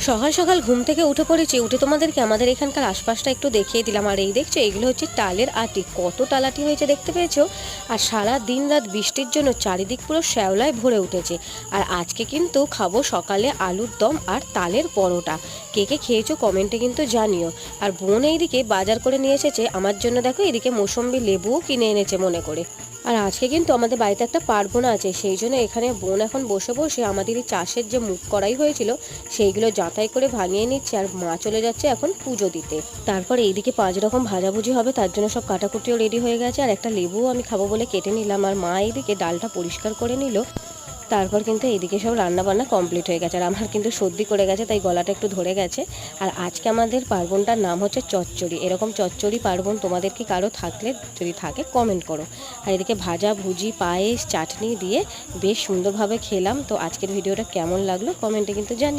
সকাল সকাল ঘুম থেকে উঠে পড়েছি, উঠে তোমাদেরকে আমাদের এখানকার আশপাশটা একটু দেখিয়ে দিলাম। আর এই দেখছো, এগুলো হচ্ছে টালের আটি। কত টালাটি হয়েছে দেখতে পেয়েছো। আর সারা দিন রাত বৃষ্টির জন্য চারিদিক পুরো শ্যাওলায় ভরে উঠেছে। আর আজকে কিন্তু খাবো সকালে আলুর দম আর তালের পরোটা। কে কে খেয়েছো কমেন্টে কিন্তু জানিও। আর বোন এইদিকে বাজার করে নিয়ে এসেছে আমার জন্য, দেখো এদিকে মৌসম্বি লেবুও কিনে এনেছে মনে করে। আর আজকে কিন্তু আমাদের বাড়িতে একটা পার্বণ আছে, সেই জন্য এখানে বোন এখন বসে বসে আমাদের এই চাষের যে মুগ কড়াই হয়েছিল সেইগুলো যাতাই করে ভাঙিয়ে নিচ্ছে। আর মা চলে যাচ্ছে এখন পুজো দিতে। তারপর এইদিকে 5 রকম ভাজাভুজি হবে, তার জন্য সব কাটাকুটিও রেডি হয়ে গেছে। আর একটা লেবুও আমি খাবো বলে কেটে নিলাম। আর মা এইদিকে ডালটা পরিষ্কার করে নিল। তারপর কিন্তু এইদিকে সব রান্নাবান্না কমপ্লিট হয়ে গেছে। আর আমার কিন্তু সর্দি করে গেছে, তাই গলাটা একটু ধরে গেছে। আর আজকে আমাদের পার্বণটার নাম হচ্ছে চচ্চড়ি। এরকম চচ্চড়ি পার্বণ তোমাদের কি কারো থাকলে, যদি থাকে কমেন্ট করো। আর এদিকে ভাজা ভুজি, পায়েস, চাটনি দিয়ে বেশ সুন্দরভাবে খেলাম। তো আজকের ভিডিওটা কেমন লাগলো কমেন্টে কিন্তু জানিও।